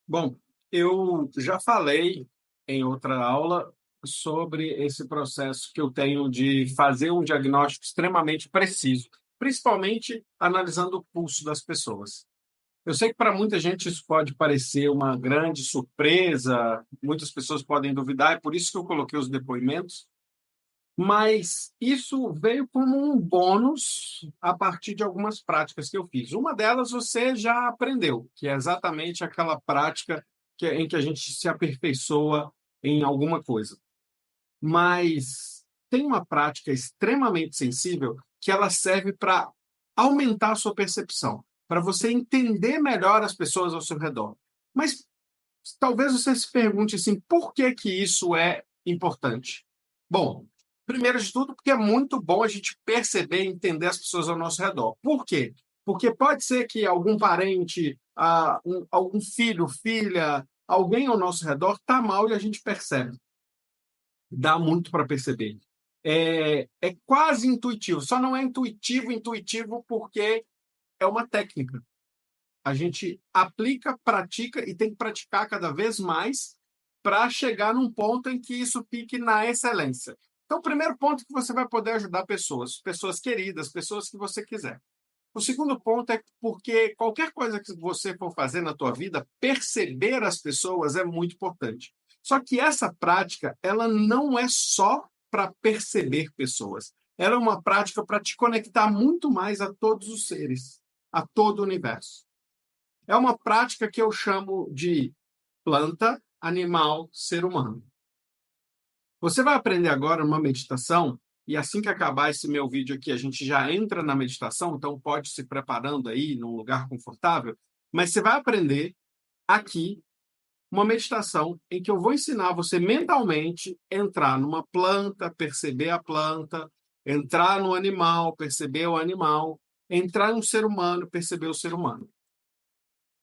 Bom, eu já falei em outra aula sobre esse processo que eu tenho de fazer um diagnóstico extremamente preciso, principalmente analisando o pulso das pessoas. Eu sei que para muita gente isso pode parecer uma grande surpresa, muitas pessoas podem duvidar, é por isso que eu coloquei os depoimentos, mas isso veio como um bônus a partir de algumas práticas que eu fiz. Uma delas você já aprendeu, que é exatamente aquela prática em que a gente se aperfeiçoa em alguma coisa. Mas tem uma prática extremamente sensível que ela serve para aumentar a sua percepção, para você entender melhor as pessoas ao seu redor. Mas talvez você se pergunte assim, por que que isso é importante? Bom, primeiro de tudo, porque é muito bom a gente perceber e entender as pessoas ao nosso redor. Por quê? Porque pode ser que algum parente, algum filho, filha, alguém ao nosso redor está mal e a gente percebe. Dá muito para perceber. É quase intuitivo, só não é intuitivo porque é uma técnica. A gente aplica, pratica e tem que praticar cada vez mais para chegar num ponto em que isso fique na excelência. Então, o primeiro ponto é que você vai poder ajudar pessoas, pessoas queridas, pessoas que você quiser. O segundo ponto é porque qualquer coisa que você for fazer na tua vida, perceber as pessoas é muito importante. Só que essa prática, ela não é só para perceber pessoas. Ela é uma prática para te conectar muito mais a todos os seres, a todo o universo. É uma prática que eu chamo de planta, animal, ser humano. Você vai aprender agora uma meditação, e assim que acabar esse meu vídeo aqui, a gente já entra na meditação, então pode se preparando aí num lugar confortável, mas você vai aprender aqui uma meditação em que eu vou ensinar você mentalmente entrar numa planta, perceber a planta, entrar no animal, perceber o animal, entrar no ser humano, perceber o ser humano.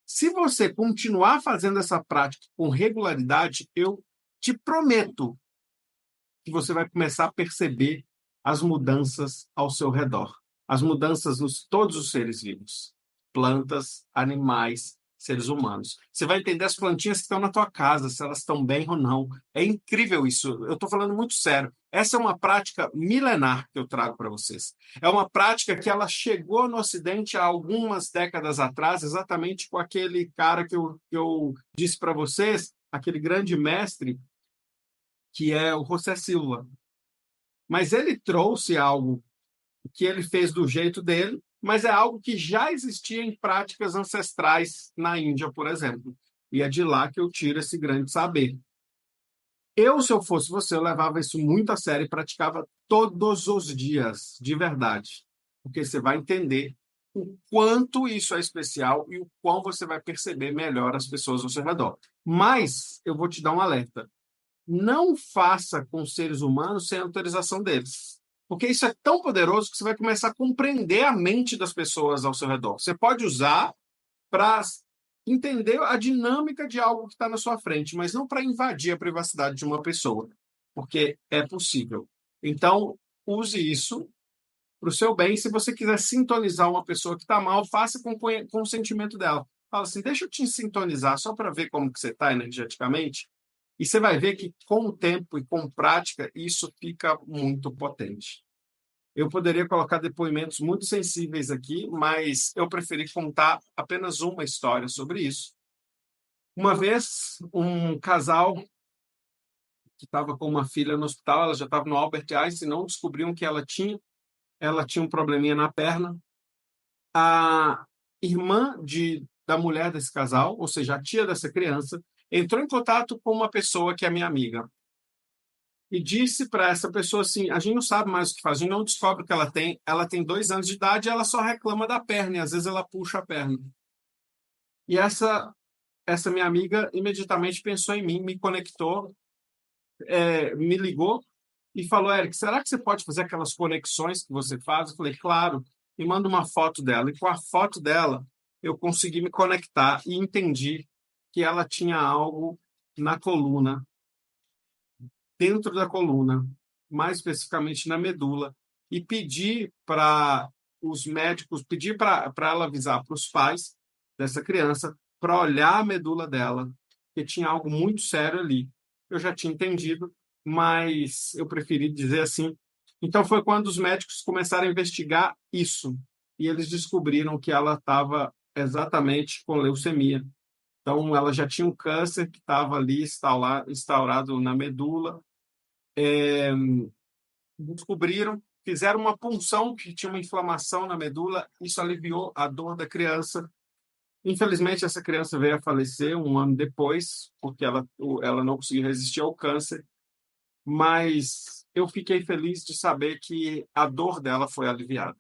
Se você continuar fazendo essa prática com regularidade, eu te prometo que você vai começar a perceber as mudanças ao seu redor, as mudanças nos todos os seres vivos, plantas, animais, seres humanos. Você vai entender as plantinhas que estão na tua casa, se elas estão bem ou não. É incrível isso. Eu estou falando muito sério. Essa é uma prática milenar que eu trago para vocês. É uma prática que ela chegou no Ocidente há algumas décadas atrás, exatamente com aquele cara que eu disse para vocês, aquele grande mestre que é o José Silva. Mas ele trouxe algo que ele fez do jeito dele, mas é algo que já existia em práticas ancestrais na Índia, por exemplo. E é de lá que eu tiro esse grande saber. Eu, se eu fosse você, eu levava isso muito a sério e praticava todos os dias, de verdade. Porque você vai entender o quanto isso é especial e o quão você vai perceber melhor as pessoas ao seu redor. Mas eu vou te dar um alerta. Não faça com seres humanos sem autorização deles. Porque isso é tão poderoso que você vai começar a compreender a mente das pessoas ao seu redor. Você pode usar para entender a dinâmica de algo que está na sua frente, mas não para invadir a privacidade de uma pessoa, porque é possível. Então, use isso para o seu bem. Se você quiser sintonizar uma pessoa que está mal, faça com o sentimento dela. Fala assim, deixa eu te sintonizar só para ver como que você está energeticamente. E você vai ver que, com o tempo e com prática, isso fica muito potente. Eu poderia colocar depoimentos muito sensíveis aqui, mas eu preferi contar apenas uma história sobre isso. Uma vez, um casal que estava com uma filha no hospital, ela já estava no Albert Einstein, não descobriam que ela tinha um probleminha na perna. A irmã da mulher desse casal, ou seja, a tia dessa criança, entrou em contato com uma pessoa que é minha amiga e disse para essa pessoa assim: a gente não sabe mais o que faz, a gente não descobre o que ela tem 2 anos de idade e ela só reclama da perna, e às vezes ela puxa a perna. E essa minha amiga imediatamente pensou em mim, me conectou, me ligou e falou: Eric, será que você pode fazer aquelas conexões que você faz? Eu falei: claro, e manda uma foto dela. E com a foto dela, eu consegui me conectar e entendi que ela tinha algo na coluna, dentro da coluna, mais especificamente na medula, e pedi para os médicos, pedi para ela avisar para os pais dessa criança, para olhar a medula dela, porque tinha algo muito sério ali. Eu já tinha entendido, mas eu preferi dizer assim. Então foi quando os médicos começaram a investigar isso, e eles descobriram que ela estava exatamente com leucemia. Então, ela já tinha um câncer que estava ali instaurado na medula. Descobriram, fizeram uma punção que tinha uma inflamação na medula, isso aliviou a dor da criança. Infelizmente, essa criança veio a falecer um ano depois, porque ela não conseguiu resistir ao câncer, mas eu fiquei feliz de saber que a dor dela foi aliviada.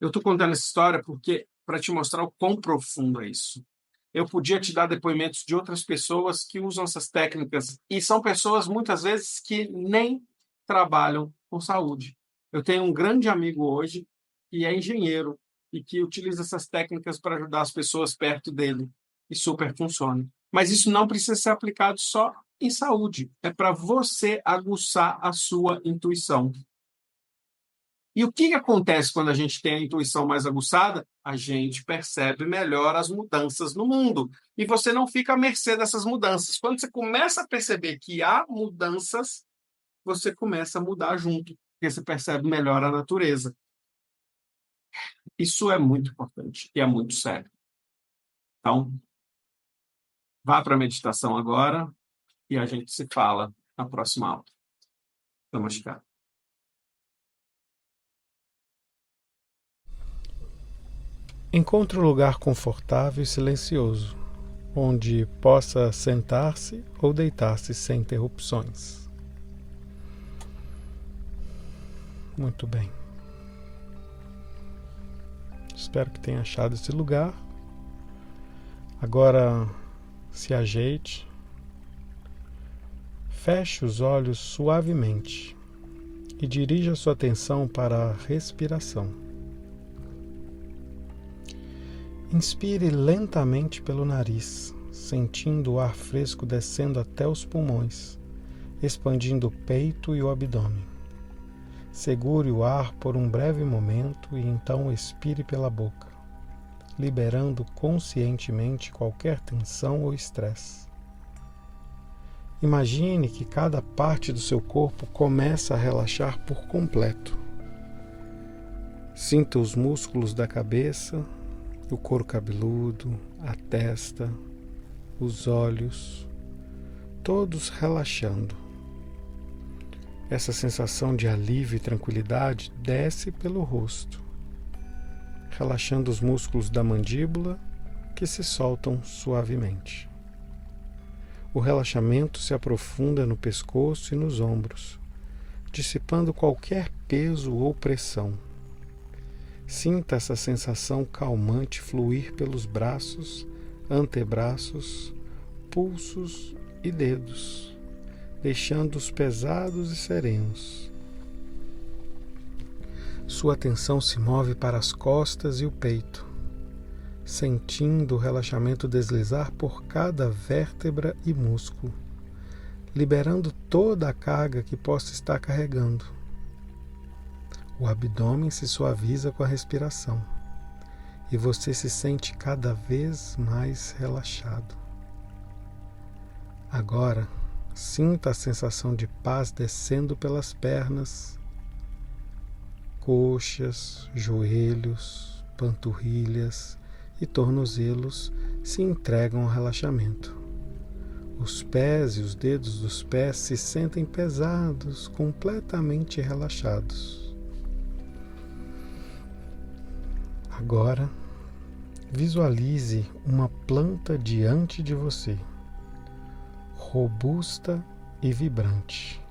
Eu estou contando essa história porque para te mostrar o quão profundo é isso. Eu podia te dar depoimentos de outras pessoas que usam essas técnicas e são pessoas, muitas vezes, que nem trabalham com saúde. Eu tenho um grande amigo hoje que é engenheiro e que utiliza essas técnicas para ajudar as pessoas perto dele e super funciona. Mas isso não precisa ser aplicado só em saúde, é para você aguçar a sua intuição. E o que acontece quando a gente tem a intuição mais aguçada? A gente percebe melhor as mudanças no mundo. E você não fica à mercê dessas mudanças. Quando você começa a perceber que há mudanças, você começa a mudar junto, porque você percebe melhor a natureza. Isso é muito importante e é muito sério. Então, vá para a meditação agora e a gente se fala na próxima aula. Namaskar. Encontre um lugar confortável e silencioso, onde possa sentar-se ou deitar-se sem interrupções. Muito bem. Espero que tenha achado esse lugar. Agora se ajeite, feche os olhos suavemente e dirija sua atenção para a respiração. Inspire lentamente pelo nariz, sentindo o ar fresco descendo até os pulmões, expandindo o peito e o abdômen. Segure o ar por um breve momento e então expire pela boca, liberando conscientemente qualquer tensão ou estresse. Imagine que cada parte do seu corpo começa a relaxar por completo. Sinta os músculos da cabeça, o couro cabeludo, a testa, os olhos, todos relaxando. Essa sensação de alívio e tranquilidade desce pelo rosto, relaxando os músculos da mandíbula que se soltam suavemente. O relaxamento se aprofunda no pescoço e nos ombros, dissipando qualquer peso ou pressão. Sinta essa sensação calmante fluir pelos braços, antebraços, pulsos e dedos, deixando-os pesados e serenos. Sua atenção se move para as costas e o peito, sentindo o relaxamento deslizar por cada vértebra e músculo, liberando toda a carga que possa estar carregando. O abdômen se suaviza com a respiração e você se sente cada vez mais relaxado. Agora, sinta a sensação de paz descendo pelas pernas, coxas, joelhos, panturrilhas e tornozelos se entregam ao relaxamento. Os pés e os dedos dos pés se sentem pesados, completamente relaxados. Agora, visualize uma planta diante de você, robusta e vibrante,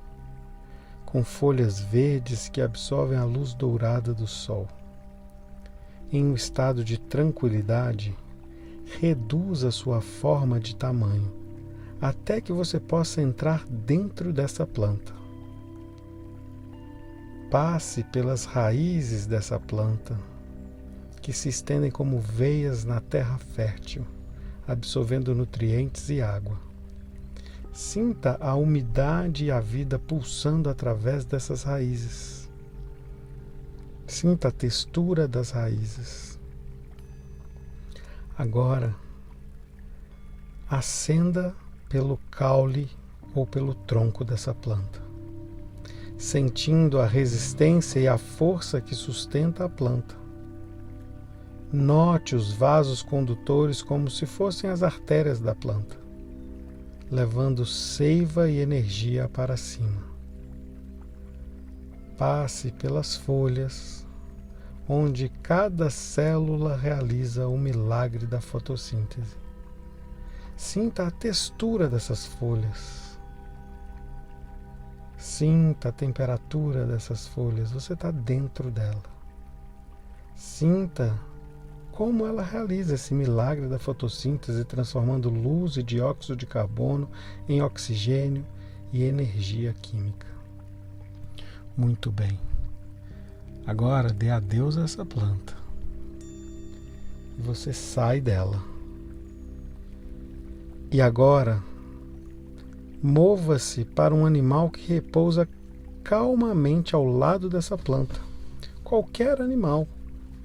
com folhas verdes que absorvem a luz dourada do sol. Em um estado de tranquilidade, reduza sua forma de tamanho, até que você possa entrar dentro dessa planta. Passe pelas raízes dessa planta, que se estendem como veias na terra fértil, absorvendo nutrientes e água. Sinta a umidade e a vida pulsando através dessas raízes. Sinta a textura das raízes. Agora, ascenda pelo caule ou pelo tronco dessa planta, sentindo a resistência e a força que sustenta a planta. Note os vasos condutores como se fossem as artérias da planta, levando seiva e energia para cima. Passe pelas folhas, onde cada célula realiza o milagre da fotossíntese. Sinta a textura dessas folhas. Sinta a temperatura dessas folhas. Você está dentro dela. Sinta como ela realiza esse milagre da fotossíntese, transformando luz e dióxido de carbono em oxigênio e energia química. Muito bem. Agora dê adeus a essa planta. E você sai dela. E agora, mova-se para um animal que repousa calmamente ao lado dessa planta. Qualquer animal.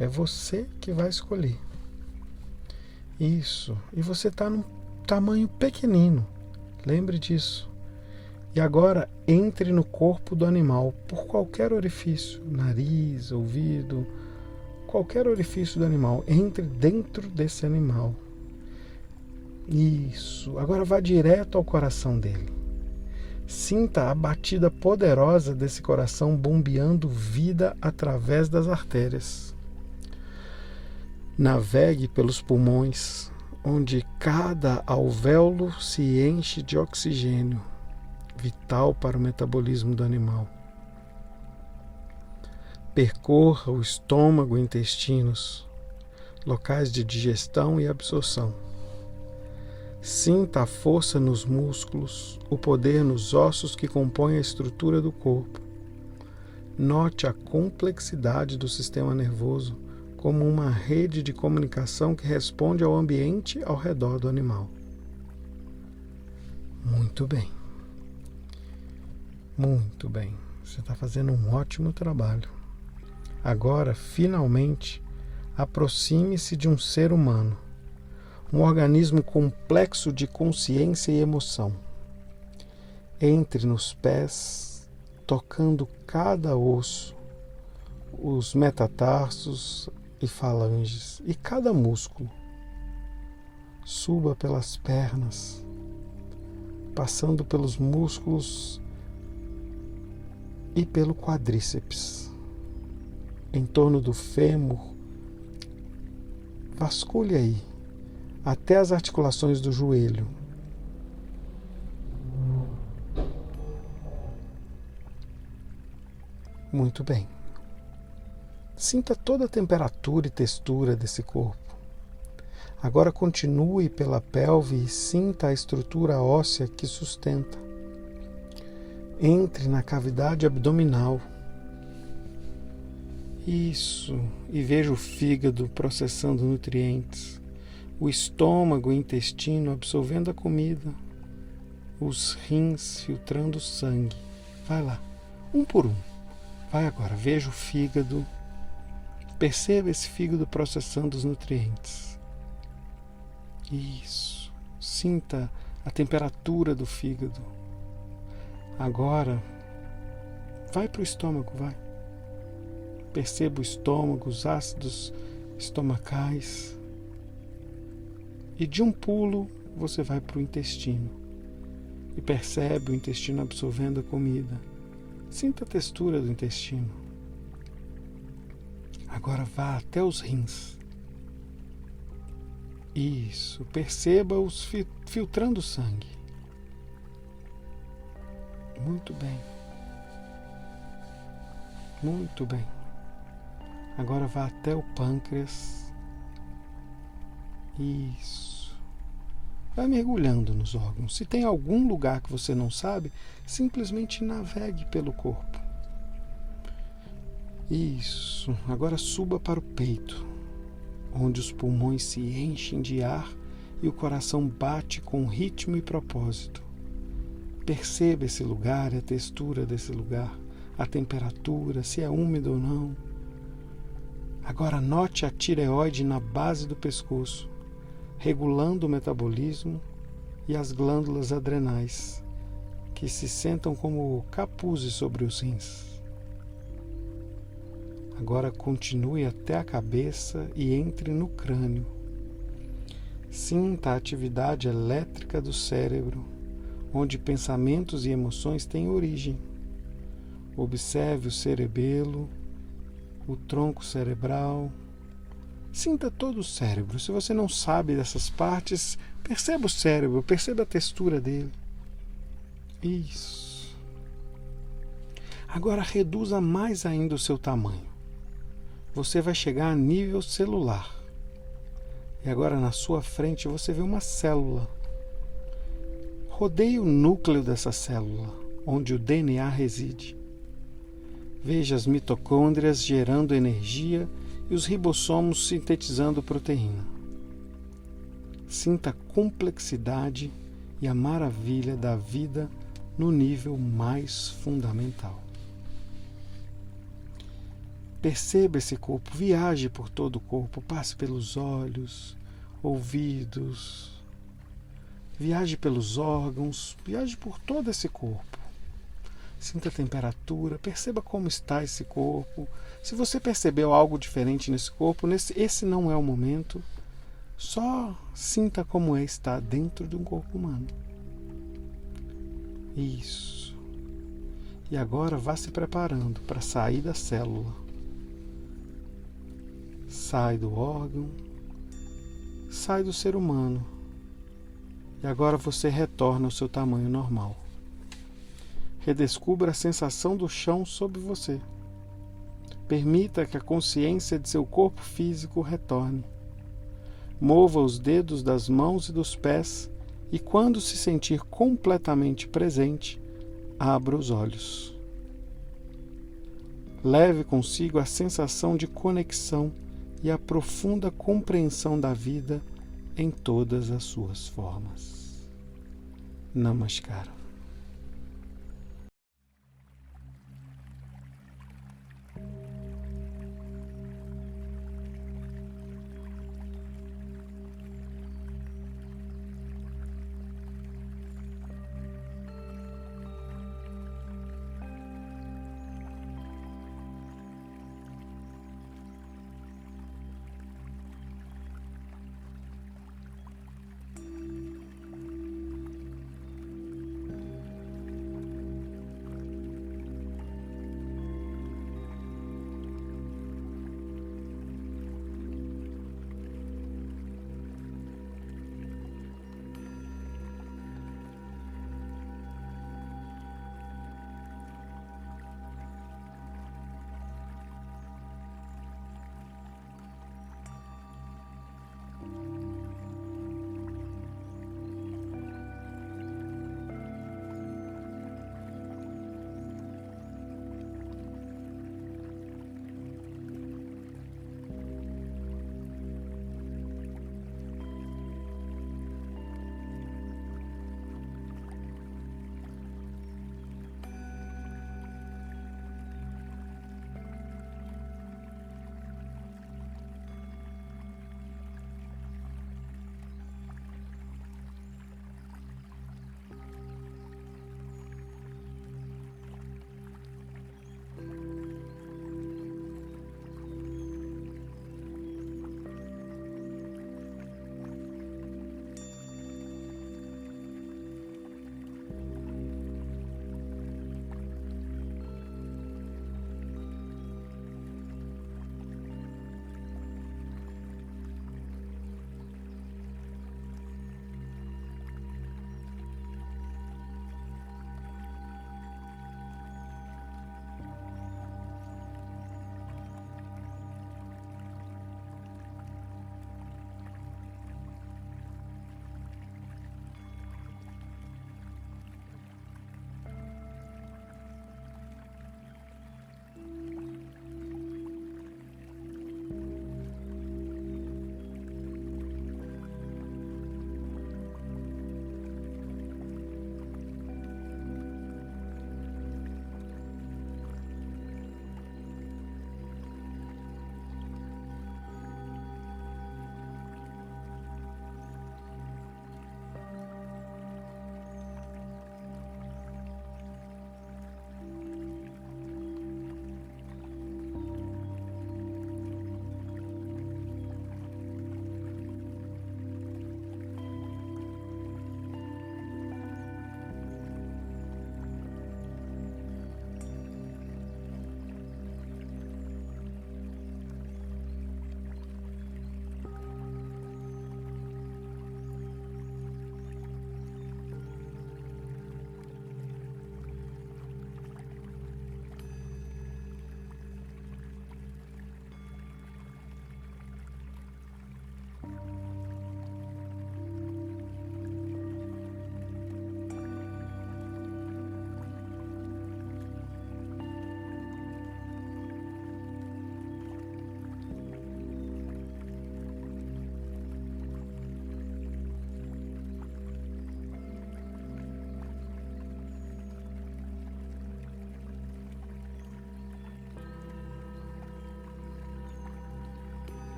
É você que vai escolher. Isso. E você está num tamanho pequenino. Lembre disso. E agora entre no corpo do animal por qualquer orifício. Nariz, ouvido, qualquer orifício do animal. Entre dentro desse animal. Isso. Agora vá direto ao coração dele. Sinta a batida poderosa desse coração bombeando vida através das artérias. Navegue pelos pulmões, onde cada alvéolo se enche de oxigênio, vital para o metabolismo do animal. Percorra o estômago e intestinos, locais de digestão e absorção. Sinta a força nos músculos, o poder nos ossos que compõem a estrutura do corpo. Note a complexidade do sistema nervoso como uma rede de comunicação que responde ao ambiente ao redor do animal. Muito bem. Muito bem. Você está fazendo um ótimo trabalho. Agora, finalmente, aproxime-se de um ser humano, um organismo complexo de consciência e emoção. Entre nos pés, tocando cada osso, os metatarsos e falanges e cada músculo. Suba pelas pernas, passando pelos músculos e pelo quadríceps. Em torno do fêmur, vasculhe aí até as articulações do joelho. Muito bem. Sinta toda a temperatura e textura desse corpo. Agora continue pela pelve e sinta a estrutura óssea que sustenta. Entre na cavidade abdominal. Isso. E veja o fígado processando nutrientes. O estômago e o intestino absorvendo a comida. Os rins filtrando o sangue. Vai lá, um por um. Vai agora, veja o fígado. Perceba esse fígado processando os nutrientes. Isso. Sinta a temperatura do fígado. Agora, vai para o estômago, vai. Perceba o estômago, os ácidos estomacais. E de um pulo, você vai para o intestino. E percebe o intestino absorvendo a comida. Sinta a textura do intestino. Agora vá até os rins. Isso. Perceba-os filtrando o sangue. Muito bem. Muito bem. Agora vá até o pâncreas. Isso. Vai mergulhando nos órgãos. Se tem algum lugar que você não sabe, simplesmente navegue pelo corpo. Isso. Agora suba para o peito, onde os pulmões se enchem de ar e o coração bate com ritmo e propósito. Perceba esse lugar e a textura desse lugar, a temperatura, se é úmido ou não. Agora note a tireoide na base do pescoço, regulando o metabolismo e as glândulas adrenais, que se sentam como capuzes sobre os rins. Agora continue até a cabeça e entre no crânio. Sinta a atividade elétrica do cérebro, onde pensamentos e emoções têm origem. Observe o cerebelo, o tronco cerebral. Sinta todo o cérebro. Se você não sabe dessas partes, perceba o cérebro, perceba a textura dele. Isso. Agora reduza mais ainda o seu tamanho. Você vai chegar a nível celular. E agora na sua frente você vê uma célula. Rodeie o núcleo dessa célula, onde o DNA reside. Veja as mitocôndrias gerando energia e os ribossomos sintetizando proteína. Sinta a complexidade e a maravilha da vida no nível mais fundamental. Perceba esse corpo, viaje por todo o corpo, passe pelos olhos, ouvidos, viaje pelos órgãos, viaje por todo esse corpo. Sinta a temperatura, perceba como está esse corpo. Se você percebeu algo diferente nesse corpo, esse não é o momento. Só sinta como é estar dentro de um corpo humano. Isso. E agora vá se preparando para sair da célula. Sai do órgão, sai do ser humano. E agora você retorna ao seu tamanho normal. Redescubra a sensação do chão sob você. Permita que a consciência de seu corpo físico retorne. Mova os dedos das mãos e dos pés e, quando se sentir completamente presente, abra os olhos. Leve consigo a sensação de conexão e a profunda compreensão da vida em todas as suas formas. Namaskar.